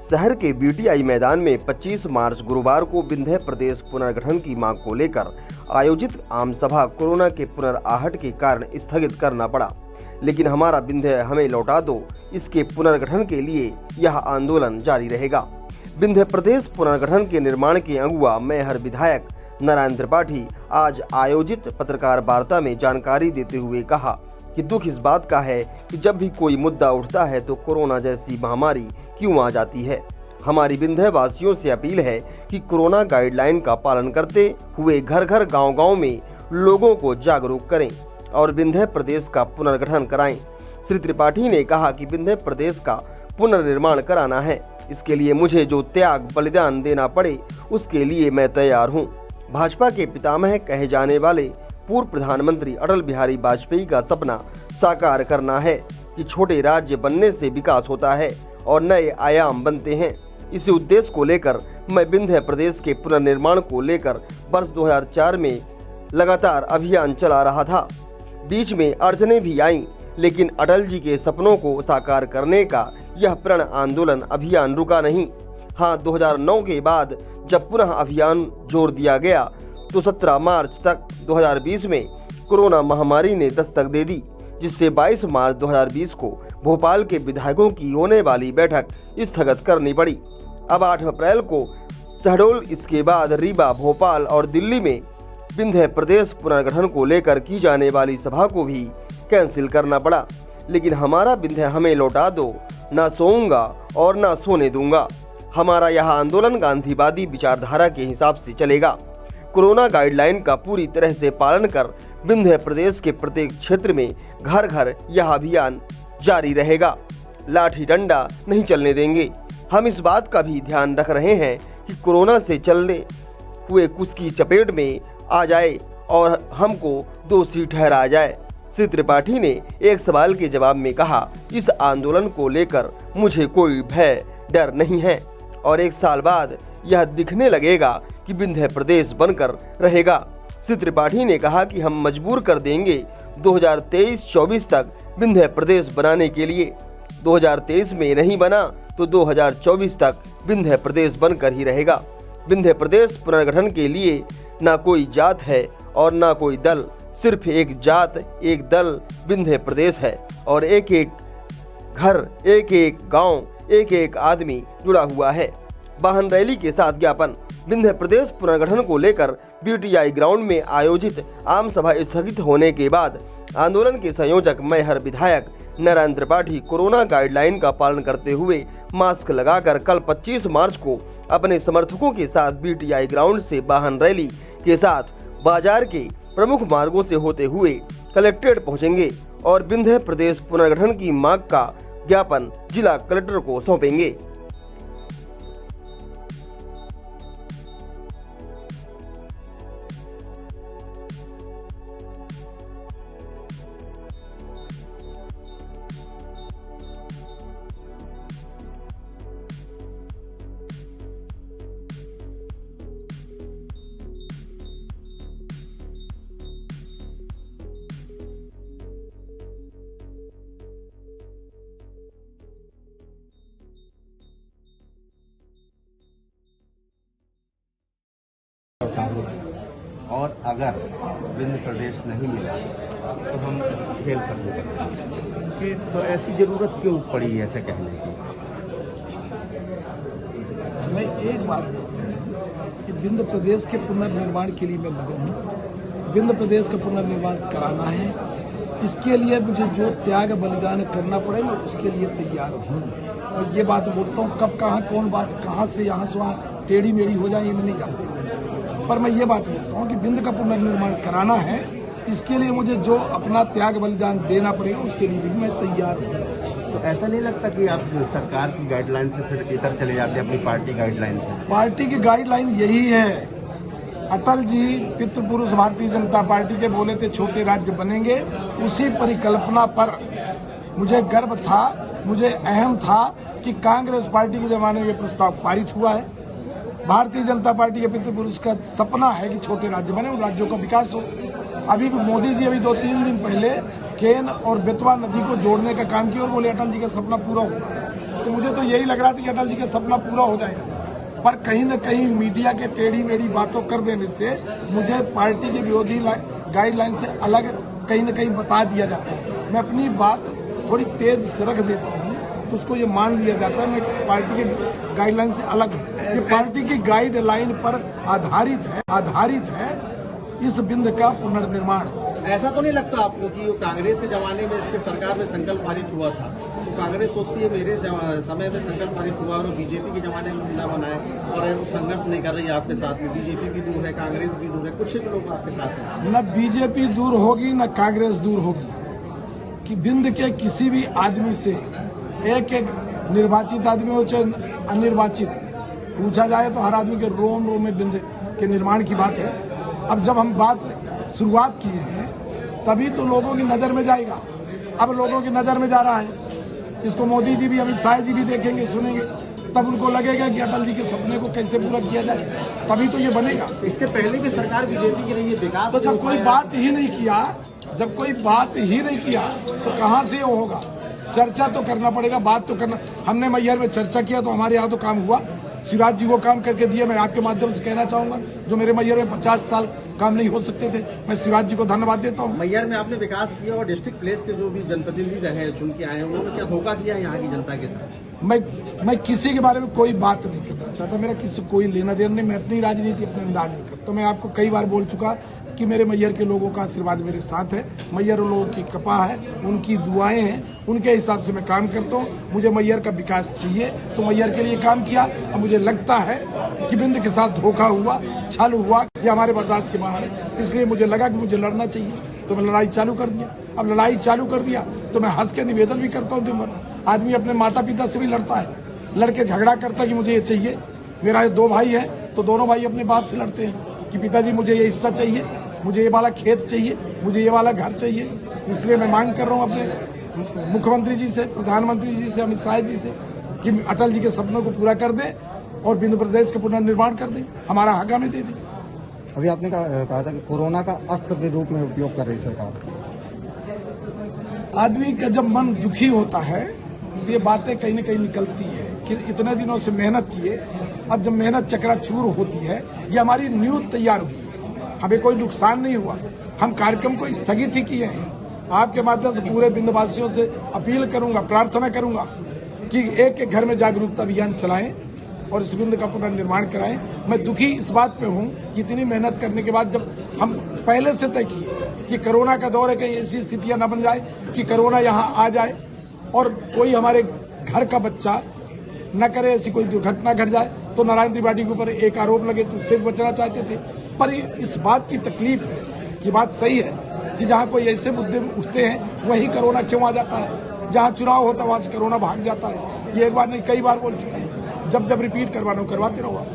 शहर के बीटीआई मैदान में 25 मार्च गुरुवार को विंध्य प्रदेश पुनर्गठन की मांग को लेकर आयोजित आम सभा कोरोना के पुनर्आहट के कारण स्थगित करना पड़ा। लेकिन हमारा विंध्य हमें लौटा दो, इसके पुनर्गठन के लिए यह आंदोलन जारी रहेगा। विंध्य प्रदेश पुनर्गठन के निर्माण के अगुवा मैहर विधायक नारायण त्रिपाठी आज आयोजित पत्रकार वार्ता में जानकारी देते हुए कहा कि दुख इस बात का है कि जब भी कोई मुद्दा उठता है तो कोरोना जैसी महामारी क्यों आ जाती है। हमारी विंध्य वासियों से अपील है कि कोरोना गाइडलाइन का पालन करते हुए घर घर गांव-गांव में लोगों को जागरूक करें और विंध्य प्रदेश का पुनर्गठन कराएं। श्री त्रिपाठी ने कहा कि विंध्य प्रदेश का पुनर्निर्माण कराना है, इसके लिए मुझे जो त्याग बलिदान देना पड़े उसके लिए मैं तैयार हूँ। भाजपा के पितामह कहे जाने वाले पूर्व प्रधानमंत्री अटल बिहारी वाजपेयी का सपना साकार करना है कि छोटे राज्य बनने से विकास होता है और नए आयाम बनते हैं। इसी उद्देश्य को लेकर मैं विंध्य प्रदेश के पुनर्निर्माण को लेकर वर्ष 2004 में लगातार अभियान चला रहा था। बीच में अड़चनें भी आईं, लेकिन अटल जी के सपनों को साकार करने का यह प्रण आंदोलन अभियान रुका नहीं। हाँ, 2009 के बाद जब पुनः अभियान जोर दिया गया तो 17 मार्च तक 2020 में कोरोना महामारी ने दस्तक दे दी, जिससे 22 मार्च 2020 को भोपाल के विधायकों की होने वाली बैठक स्थगित करनी पड़ी। अब 8 अप्रैल को शहडोल, इसके बाद रीवा, भोपाल और दिल्ली में विंध्य प्रदेश पुनर्गठन को लेकर की जाने वाली सभा को भी कैंसिल करना पड़ा। लेकिन हमारा विंध्य हमें लौटा दो, ना सोऊंगा और ना सोने दूंगा। हमारा यह आंदोलन गांधीवादी विचारधारा के हिसाब से चलेगा। कोरोना गाइडलाइन का पूरी तरह से पालन कर विंध्य प्रदेश के प्रत्येक क्षेत्र में घर घर यह अभियान जारी रहेगा। लाठी डंडा नहीं चलने देंगे। हम इस बात का भी ध्यान रख रहे हैं कि कोरोना से चलने हुए कुछ की चपेट में आ जाए और हमको दोषी ठहराया जाए। श्री त्रिपाठी ने एक सवाल के जवाब में कहा, इस आंदोलन को लेकर मुझे कोई भय डर नहीं है और 1 साल बाद यह दिखने लगेगा कि विंध्य प्रदेश बनकर रहेगा। श्री त्रिपाठी ने कहा कि हम मजबूर कर देंगे 2023-24 तक विंध्य प्रदेश बनाने के लिए। 2023 में नहीं बना तो 2024 तक विंध्य प्रदेश बनकर ही रहेगा। विंध्य प्रदेश पुनर्गठन के लिए ना कोई जात है और ना कोई दल, सिर्फ एक जात, एक दल विंध्य प्रदेश है और एक एक घर, एक एक गांव, एक एक आदमी जुड़ा हुआ है। वाहन रैली के साथ ज्ञापन। विंध्य प्रदेश पुनर्गठन को लेकर बीटीआई ग्राउंड में आयोजित आम सभा स्थगित होने के बाद आंदोलन के संयोजक मैहर विधायक नारायण त्रिपाठी कोरोना गाइडलाइन का पालन करते हुए मास्क लगाकर कल 25 मार्च को अपने समर्थकों के साथ बीटीआई ग्राउंड से वाहन रैली के साथ बाजार के प्रमुख मार्गों से होते हुए कलेक्ट्रेट पहुंचेंगे और विंध्य प्रदेश पुनर्गठन की मांग का ज्ञापन जिला कलेक्टर को सौंपेंगे। और अगर विंध्य प्रदेश नहीं मिला तो हम फेल कर देंगे। तो ऐसी जरूरत क्यों पड़ी ऐसे कहने की? मैं एक बात बोलता हूँ कि विंध्य प्रदेश के पुनर्निर्माण के लिए मैं लगा हूँ। विंध्य प्रदेश का पुनर्निर्माण कराना है, इसके लिए मुझे जो त्याग बलिदान करना पड़े मैं उसके लिए तैयार हूँ। मैं ये बात बोलता हूँ, कब कहाँ कौन बात कहाँ से यहाँ से वहाँ टेढ़ी मेढ़ी हो जाए ये मैं नहीं जानता, पर मैं ये बात बोलता हूँ कि विंध्य का पुनर्निर्माण कराना है, इसके लिए मुझे जो अपना त्याग बलिदान देना पड़ेगा उसके लिए भी मैं तैयार हूँ। तो ऐसा नहीं लगता कि आप सरकार की गाइडलाइन से फिर इधर चले जाते हैं अपनी पार्टी गाइडलाइन से? पार्टी की गाइडलाइन यही है। अटल जी पितृपुरुष भारतीय जनता पार्टी के बोले थे छोटे राज्य बनेंगे, उसी परिकल्पना पर मुझे गर्व था, मुझे अहम था कि कांग्रेस पार्टी के जमाने में ये प्रस्ताव पारित हुआ है। भारतीय जनता पार्टी के पितृपुरुष का सपना है कि छोटे राज्य बने, उन राज्यों का विकास हो। अभी भी मोदी जी 2-3 दिन पहले केन और बेतवा नदी को जोड़ने का काम किया और बोले अटल जी का सपना पूरा हो। तो मुझे तो यही लग रहा था कि अटल जी का सपना पूरा हो जाएगा, पर कहीं न कहीं मीडिया के टेढ़ी मेढ़ी बातों कर देने से मुझे पार्टी के विरोधी गाइडलाइन से अलग कहीं न कहीं बता दिया जाता है। मैं अपनी बात थोड़ी तेज से रख देता हूँ तो उसको ये मान लिया जाता है मैं पार्टी के गाइडलाइन से अलग है। ये पार्टी की गाइडलाइन पर आधारित है इस बिंद का पुनर्निर्माण। ऐसा तो नहीं लगता आपको कि वो कांग्रेस के जमाने में इसके सरकार में संकल्प पारित हुआ था, तो कांग्रेस सोचती है मेरे समय में संकल्प पारित हुआ और बीजेपी के जमाने में न बनाए और संघर्ष नहीं कर रही है आपके साथ में? बीजेपी भी दूर है, कांग्रेस भी दूर है, कुछ एक लोग आपके साथ हैं। न बीजेपी दूर होगी न कांग्रेस दूर होगी, कि बिंद के किसी भी आदमी से एक निर्वाचित आदमी हो चाहे अनिर्वाचित पूछा जाए तो हर आदमी के रोम रोम में बिंद के निर्माण की बात है। अब जब हम बात शुरुआत किए हैं तभी तो लोगों की नजर में जाएगा। अब लोगों की नजर में जा रहा है, इसको मोदी जी भी अमित शाह जी भी देखेंगे सुनेंगे, तब उनको लगेगा कि अटल जी के सपने को कैसे पूरा किया जाए, तभी तो ये बनेगा। इसके पहले भी सरकार बीजेपी की रही है, विकास तो जब कोई बात ही नहीं किया तो कहाँ से वो होगा? चर्चा तो करना पड़ेगा, बात तो करना। हमने मैहर में चर्चा किया तो हमारे यहाँ तो काम हुआ, शिवराज जी को काम करके दिए। मैं आपके माध्यम से कहना चाहूंगा जो मेरे मैहर में 50 साल काम नहीं हो सकते थे, मैं शिवराज जी को धन्यवाद देता हूँ। मैहर में आपने विकास किया और डिस्ट्रिक्ट प्लेस के जो भी जनप्रतिनिधि रहे चुन के आए हैं उन्होंने क्या धोखा किया यहाँ की जनता के साथ? मैं किसी के बारे में कोई बात नहीं करना चाहता, मेरा किसी से कोई लेना देना नहीं। मैं अपनी राजनीति अपने अंदाज में करता हूँ। मैं आपको कई बार बोल चुका कि मेरे मैहर के लोगों का आशीर्वाद मेरे साथ है, मैहर लोगों की कृपा है, उनकी दुआएं हैं, उनके हिसाब से मैं काम करता हूँ। मुझे मैहर का विकास चाहिए तो मैहर के लिए काम किया। अब मुझे लगता है कि बिंद के साथ धोखा हुआ, छल हुआ, ये हमारे बर्दाश्त के बाहर है, इसलिए मुझे लगा कि मुझे लड़ना चाहिए तो मैं लड़ाई चालू कर दिया। अब लड़ाई चालू कर दिया तो मैं हंस के निवेदन भी करता हूँ दिन भर। आदमी अपने माता पिता से भी लड़ता है, लड़के झगड़ा करता है कि मुझे ये चाहिए। मेरा 2 भाई है तो दोनों भाई अपने बाप से लड़ते हैं कि पिताजी मुझे ये हिस्सा चाहिए, मुझे ये वाला खेत चाहिए, मुझे ये वाला घर चाहिए। इसलिए मैं मांग कर रहा हूँ अपने मुख्यमंत्री जी से, प्रधानमंत्री जी से, अमित शाह जी से कि अटल जी के सपनों को पूरा कर दे और बिंद प्रदेश का पुनर्निर्माण कर दे, हमारा हक हमें दे दे। अभी आपने कहा था कि कोरोना का अस्त्र के रूप में उपयोग कर रही सरकार। आदमी का जब मन दुखी होता है तो ये बातें कहीं न कहीं निकलती है कि इतने दिनों से मेहनत किए, अब जब मेहनत चकराचूर होती है, ये हमारी न्यूज तैयार हुई है, हमें कोई नुकसान नहीं हुआ, हम कार्यक्रम को स्थगित ही किए हैं। आपके माध्यम से पूरे बिंदवासियों से अपील करूंगा, प्रार्थना करूंगा कि एक एक घर में जागरूकता अभियान चलाएं और इस बिंद का पुनर्निर्माण कराएं। मैं दुखी इस बात पे हूं कि इतनी मेहनत करने के बाद जब हम पहले से तय किए कि कोरोना का दौर है, कहीं ऐसी स्थितियां न बन जाए कि कोरोना यहां आ जाए और कोई हमारे घर का बच्चा न करे, ऐसी कोई दुर्घटना घट जाए, तो नारायण त्रिपाठी के ऊपर एक आरोप लगे तो उससे बचना चाहते थे। पर इस बात की तकलीफ है, ये बात सही है कि जहां कोई ऐसे मुद्दे उठते हैं वहीं कोरोना क्यों आ जाता है, जहां चुनाव होता है वहां से कोरोना भाग जाता है। ये एक बार नहीं कई बार बोल चुका है, जब रिपीट करवाना करवाते रहो।